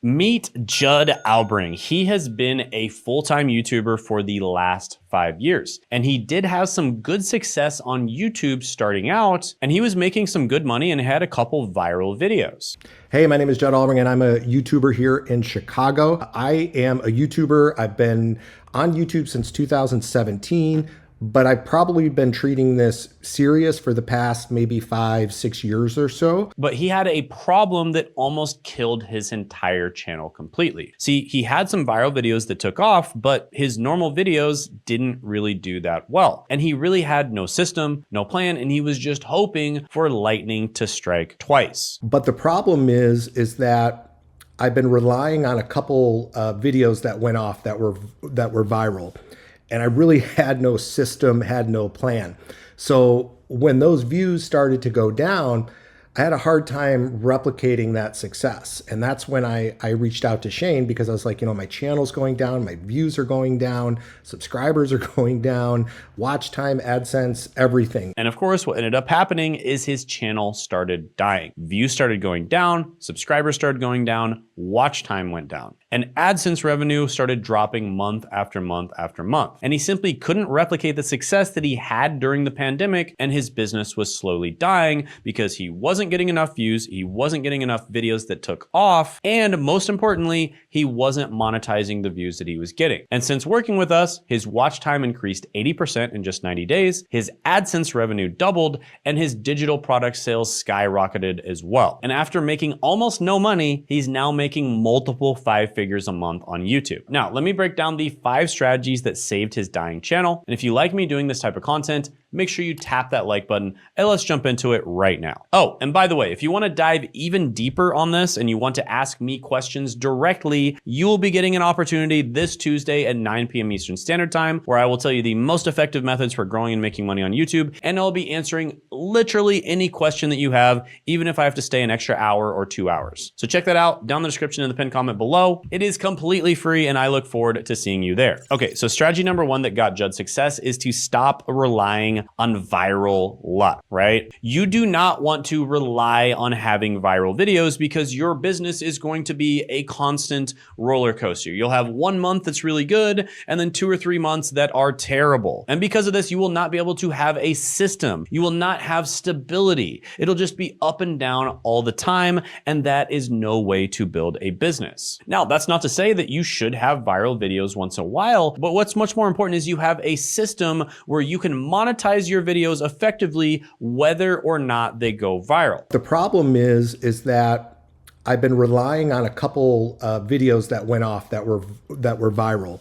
Meet Judd Albring. He has been a full-time YouTuber for the last 5 years. And he did have some good success on YouTube starting out, and he was making some good money and had a couple viral videos. Hey, my name is Judd Albring and I'm a YouTuber here in Chicago. I am a YouTuber. I've been on YouTube since 2017. But I've probably been treating this serious for the past maybe 5-6 years or so. But he had a problem that almost killed his entire channel completely. See, he had some viral videos that took off, but his normal videos didn't really do that well. And he really had no system, no plan, and he was just hoping for lightning to strike twice. But the problem is that I've been relying on a couple videos that went off that were viral. And I really had no system, had no plan. So when those views started to go down, I had a hard time replicating that success. And that's when I reached out to Shane, because I was like, my channel's going down, my views are going down, subscribers are going down, watch time, AdSense, everything. And of course, what ended up happening is his channel started dying. Views started going down, subscribers started going down, watch time went down. And AdSense revenue started dropping month after month after month. And he simply couldn't replicate the success that he had during the pandemic, and his business was slowly dying because he wasn't getting enough views, he wasn't getting enough videos that took off, and most importantly, he wasn't monetizing the views that he was getting. And since working with us, his watch time increased 80% in just 90 days, his AdSense revenue doubled, and his digital product sales skyrocketed as well. And after making almost no money, he's now making multiple 5 figures a month on YouTube. Now, let me break down the 5 strategies that saved his dying channel. And if you like me doing this type of content, make sure you tap that like button and let's jump into it right now. Oh, and by the way, if you want to dive even deeper on this and you want to ask me questions directly, you will be getting an opportunity this Tuesday at 9 p.m. Eastern Standard Time, where I will tell you the most effective methods for growing and making money on YouTube. And I'll be answering literally any question that you have, even if I have to stay an extra hour or 2 hours. So check that out down in the description in the pinned comment below. It is completely free and I look forward to seeing you there. Okay, so strategy number 1 that got Judd success is to stop relying on viral luck, right? You do not want to rely on having viral videos because your business is going to be a constant roller coaster. You'll have 1 month that's really good and then 2 or 3 months that are terrible. And because of this, you will not be able to have a system. You will not have stability. It'll just be up and down all the time, and that is no way to build a business. Now, that's not to say that you should have viral videos once in a while, but what's much more important is you have a system where you can monetize your videos effectively, whether or not they go viral. The problem is that I've been relying on a couple videos that went off that were viral,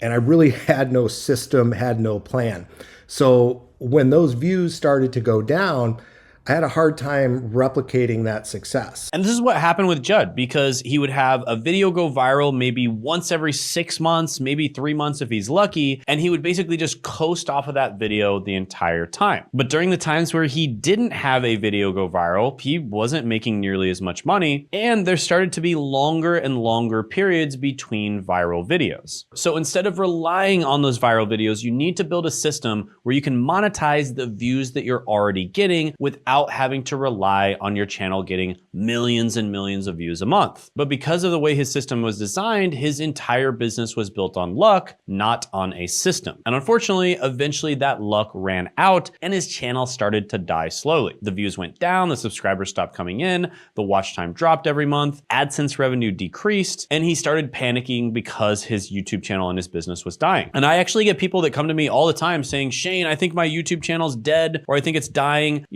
and I really had no system, had no plan. So when those views started to go down, I had a hard time replicating that success. And this is what happened with Judd, because he would have a video go viral maybe once every 6 months, maybe 3 months if he's lucky, and he would basically just coast off of that video the entire time. But during the times where he didn't have a video go viral, he wasn't making nearly as much money, and there started to be longer and longer periods between viral videos. So instead of relying on those viral videos, you need to build a system where you can monetize the views that you're already getting without having to rely on your channel getting millions and millions of views a month. But because of the way his system was designed, his entire business was built on luck, not on a system. And unfortunately, eventually that luck ran out and his channel started to die slowly. The views went down, the subscribers stopped coming in, the watch time dropped every month, AdSense revenue decreased, and he started panicking because his YouTube channel and his business was dying. And I actually get people that come to me all the time saying, Shane, I think my YouTube channel's dead, or I think it's dying.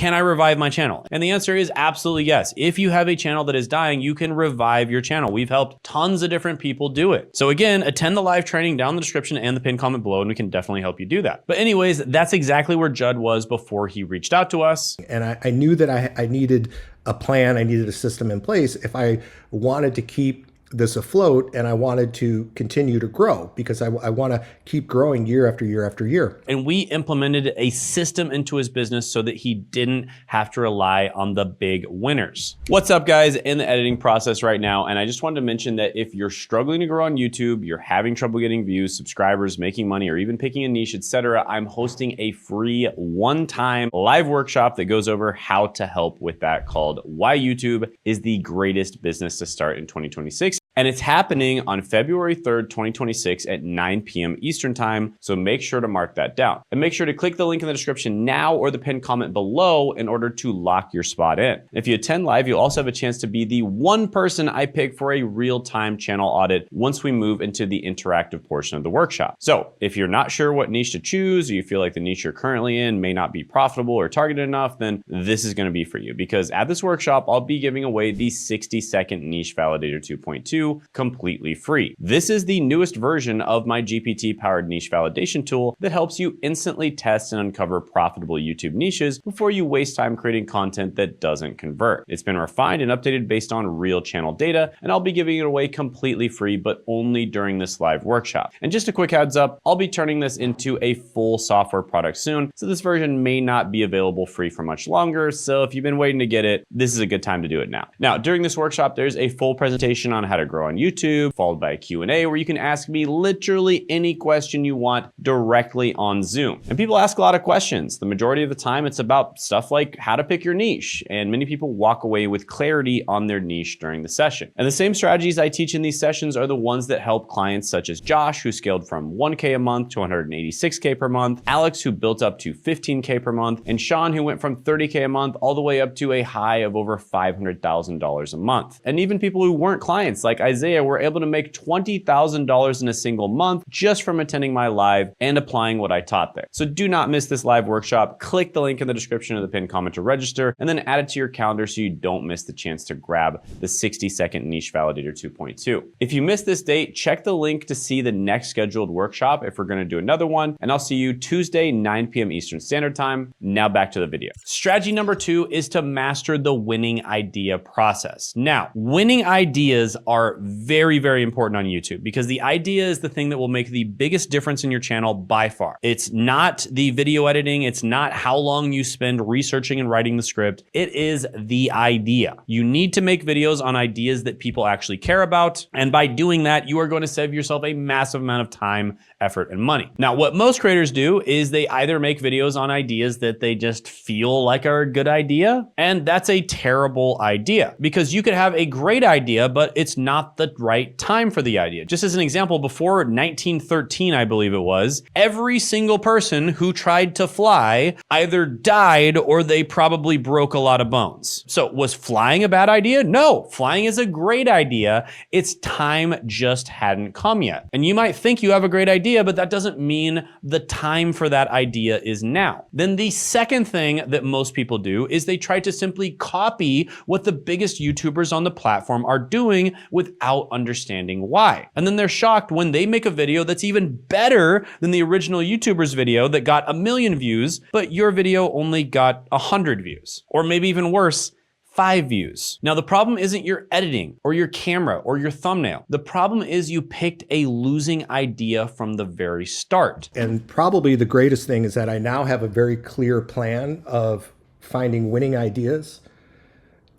Can I revive my channel? And the answer is absolutely yes. If you have a channel that is dying, you can revive your channel. We've helped tons of different people do it. So again, attend the live training down in the description and the pinned comment below, and we can definitely help you do that. But anyways, that's exactly where Judd was before he reached out to us. And I knew that I needed a plan, I needed a system in place if I wanted to keep this afloat, and I wanted to continue to grow because I want to keep growing year after year after year. And we implemented a system into his business so that he didn't have to rely on the big winners. What's up, guys? In the editing process right now, and I just wanted to mention that if you're struggling to grow on YouTube, you're having trouble getting views, subscribers, making money, or even picking a niche, etc., I'm hosting a free one-time live workshop that goes over how to help with that, called Why YouTube is the Greatest Business to Start in 2026. And it's happening on February 3rd, 2026 at 9 p.m. Eastern time. So make sure to mark that down. And make sure to click the link in the description now or the pinned comment below in order to lock your spot in. If you attend live, you'll also have a chance to be the one person I pick for a real-time channel audit once we move into the interactive portion of the workshop. So if you're not sure what niche to choose, or you feel like the niche you're currently in may not be profitable or targeted enough, then this is going to be for you, because at this workshop, I'll be giving away the 60-second niche validator 2.2 completely free. This is the newest version of my GPT-powered niche validation tool that helps you instantly test and uncover profitable YouTube niches before you waste time creating content that doesn't convert. It's been refined and updated based on real channel data, and I'll be giving it away completely free, but only during this live workshop. And just a quick heads up, I'll be turning this into a full software product soon, so this version may not be available free for much longer. So if you've been waiting to get it, this is a good time to do it now. Now, during this workshop, there's a full presentation on how to grow on YouTube, followed by a Q&A where you can ask me literally any question you want directly on Zoom. And people ask a lot of questions. The majority of the time, it's about stuff like how to pick your niche. And many people walk away with clarity on their niche during the session. And the same strategies I teach in these sessions are the ones that help clients such as Josh, who scaled from 1K a month to 186K per month, Alex, who built up to 15K per month, and Sean, who went from 30K a month all the way up to a high of over $500,000 a month. And even people who weren't clients like Isaiah were able to make $20,000 in a single month just from attending my live and applying what I taught there. So do not miss this live workshop. Click the link in the description of the pinned comment to register, and then add it to your calendar so you don't miss the chance to grab the 60-second niche validator 2.2. If you missed this date, check the link to see the next scheduled workshop if we're going to do another one, and I'll see you Tuesday, 9 p.m. Eastern Standard Time. Now back to the video. Strategy number 2 is to master the winning idea process. Now, winning ideas are very important on YouTube, because the idea is the thing that will make the biggest difference in your channel by far. It's not the video editing. It's not how long you spend researching and writing the script. It is the idea. You need to make videos on ideas that people actually care about. And by doing that, you are going to save yourself a massive amount of time, effort, and money. Now, what most creators do is they either make videos on ideas that they just feel like are a good idea. And that's a terrible idea, because you could have a great idea, but it's not the right time for the idea. Just as an example, before 1913, I believe it was, every single person who tried to fly either died or they probably broke a lot of bones. So was flying a bad idea? No, flying is a great idea. Its time just hadn't come yet. And you might think you have a great idea, but that doesn't mean the time for that idea is now. Then the second thing that most people do is they try to simply copy what the biggest YouTubers on the platform are doing without understanding why. And then they're shocked when they make a video that's even better than the original YouTuber's video that got 1 million views, but your video only got 100 views. Or maybe even worse, 5 views. Now, the problem isn't your editing or your camera or your thumbnail. The problem is you picked a losing idea from the very start. And probably the greatest thing is that I now have a very clear plan of finding winning ideas,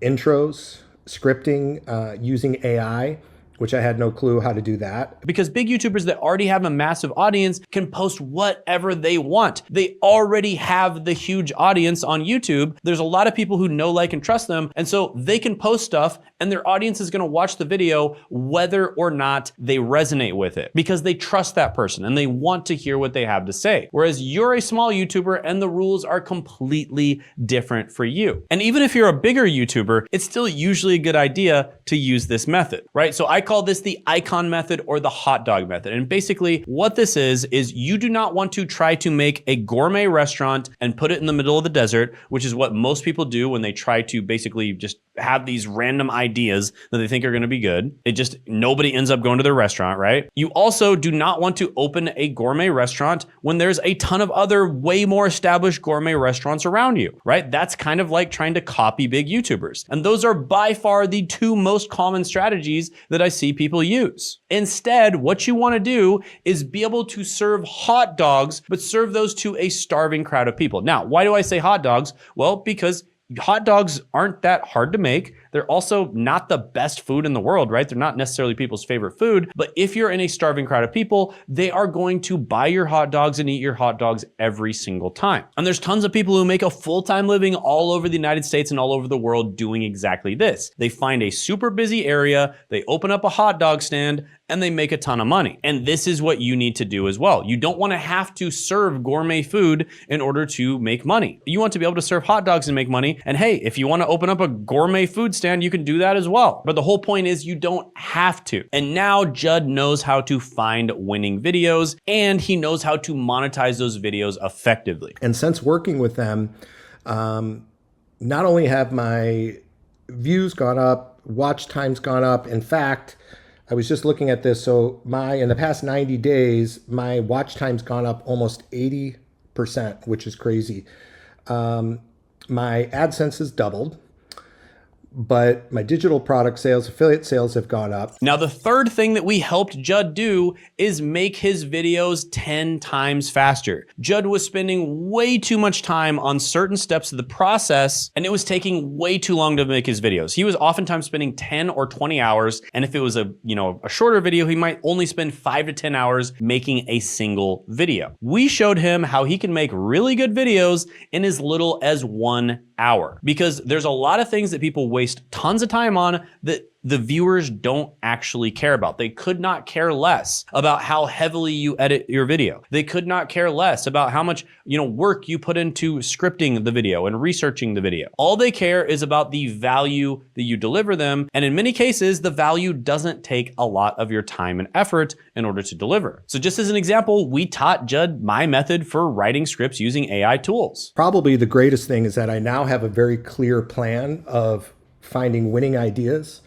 intros, scripting, using AI, which I had no clue how to do that. Because big YouTubers that already have a massive audience can post whatever they want. They already have the huge audience on YouTube. There's a lot of people who know, like, and trust them. And so they can post stuff and their audience is gonna watch the video whether or not they resonate with it, because they trust that person and they want to hear what they have to say. Whereas you're a small YouTuber and the rules are completely different for you. And even if you're a bigger YouTuber, it's still usually a good idea to use this method, right? So I call this the icon method or the hot dog method. And basically what this is you do not want to try to make a gourmet restaurant and put it in the middle of the desert, which is what most people do when they try to basically just have these random ideas that they think are going to be good. Nobody ends up going to their restaurant, right? You also do not want to open a gourmet restaurant when there's a ton of other way more established gourmet restaurants around you, right? That's kind of like trying to copy big YouTubers. And those are by far the two most common strategies that I see people use. Instead, what you want to do is be able to serve hot dogs, but serve those to a starving crowd of people. Now, why do I say hot dogs? Well, because hot dogs aren't that hard to make. They're also not the best food in the world, right? They're not necessarily people's favorite food, but if you're in a starving crowd of people, they are going to buy your hot dogs and eat your hot dogs every single time. And there's tons of people who make a full-time living all over the United States and all over the world doing exactly this. They find a super busy area, they open up a hot dog stand, and they make a ton of money. And this is what you need to do as well. You don't want to have to serve gourmet food in order to make money. You want to be able to serve hot dogs and make money. And hey, if you want to open up a gourmet food stand, you can do that as well. But the whole point is you don't have to. And now Judd knows how to find winning videos, and he knows how to monetize those videos effectively. And since working with them, not only have my views gone up, watch time's gone up. In fact, I was just looking at this. So in the past 90 days, my watch time's gone up almost 80%, which is crazy. My AdSense has doubled, but my digital product sales, affiliate sales have gone up. Now, the third thing that we helped Judd do is make his videos 10 times faster. Judd was spending way too much time on certain steps of the process, and it was taking way too long to make his videos. He was oftentimes spending 10 or 20 hours, and if it was a shorter video, he might only spend 5 to 10 hours making a single video. We showed him how he can make really good videos in as little as 1 hour, because there's a lot of things that people waste tons of time on that the viewers don't actually care about. They could not care less about how heavily you edit your video. They could not care less about how much work you put into scripting the video and researching the video. All they care is about the value that you deliver them. And in many cases, the value doesn't take a lot of your time and effort in order to deliver. So just as an example, we taught Judd my method for writing scripts using AI tools. Probably the greatest thing is that I now have a very clear plan of finding winning ideas,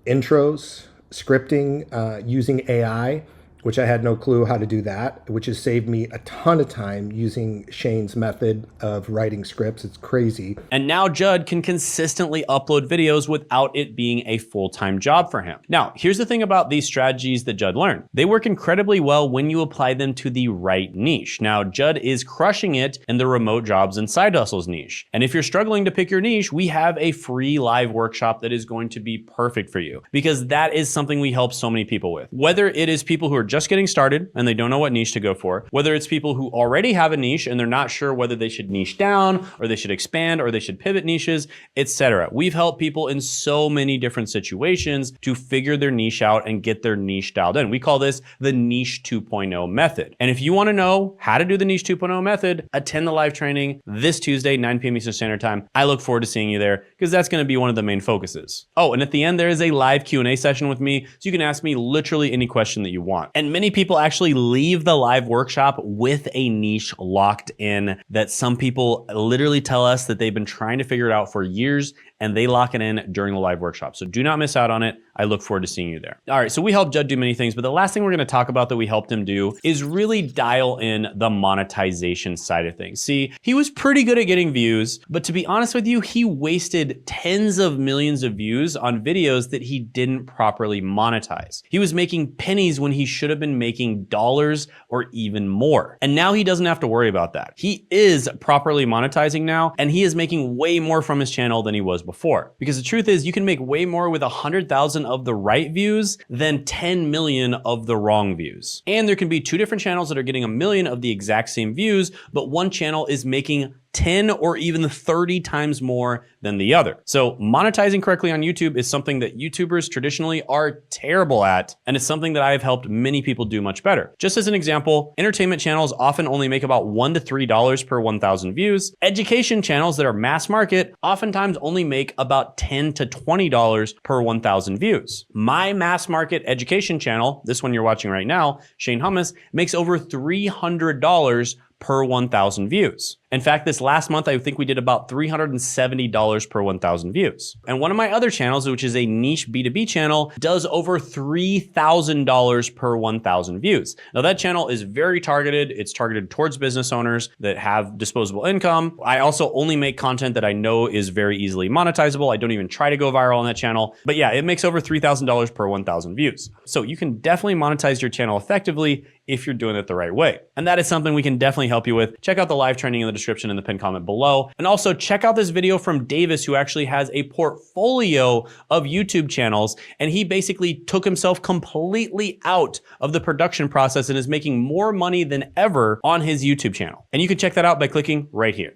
intros, scripting, using AI, which I had no clue how to do that, which has saved me a ton of time using Shane's method of writing scripts. It's crazy. And now Judd can consistently upload videos without it being a full-time job for him. Now, here's the thing about these strategies that Judd learned. They work incredibly well when you apply them to the right niche. Now, Judd is crushing it in the remote jobs and side hustles niche. And if you're struggling to pick your niche, we have a free live workshop that is going to be perfect for you, because that is something we help so many people with. Whether it is people who are just getting started and they don't know what niche to go for, whether it's people who already have a niche and they're not sure whether they should niche down or they should expand or they should pivot niches, etc. We've helped people in so many different situations to figure their niche out and get their niche dialed in. We call this the Niche 2.0 method. And if you want to know how to do the Niche 2.0 method, attend the live training this Tuesday, 9 p.m. Eastern Standard Time. I look forward to seeing you there, because that's going to be one of the main focuses. Oh, and at the end, there is a live Q&A session with me, so you can ask me literally any question that you want. And many people actually leave the live workshop with a niche locked in that some people literally tell us that they've been trying to figure it out for years, and they lock it in during the live workshop. So do not miss out on it. I look forward to seeing you there. All right, so we helped Judd do many things, but the last thing we're gonna talk about that we helped him do is really dial in the monetization side of things. See, he was pretty good at getting views, but to be honest with you, he wasted tens of millions of views on videos that he didn't properly monetize. He was making pennies when he should have been making dollars or even more. And now he doesn't have to worry about that. He is properly monetizing now, and he is making way more from his channel than he was before. Because the truth is, you can make way more with 100,000 of the right views than 10 million of the wrong views. And there can be two different channels that are getting 1 million of the exact same views, but one channel is making 10 or even 30 times more than the other. So monetizing correctly on YouTube is something that YouTubers traditionally are terrible at, and it's something that I have helped many people do much better. Just as an example, entertainment channels often only make about $1 to $3 per 1,000 views. Education channels that are mass market oftentimes only make about $10 to $20 per 1,000 views. My mass market education channel, this one you're watching right now, Shane Hummus, makes over $300 per 1,000 views. In fact, this last month, I think we did about $370 per 1,000 views. And one of my other channels, which is a niche B2B channel, does over $3,000 per 1,000 views. Now that channel is very targeted. It's targeted towards business owners that have disposable income. I also only make content that I know is very easily monetizable. I don't even try to go viral on that channel. But yeah, it makes over $3,000 per 1,000 views. So you can definitely monetize your channel effectively if you're doing it the right way. And that is something we can definitely help you with. Check out the live training in the description in the pinned comment below. And also check out this video from Davis, who actually has a portfolio of YouTube channels. And he basically took himself completely out of the production process and is making more money than ever on his YouTube channel. And you can check that out by clicking right here.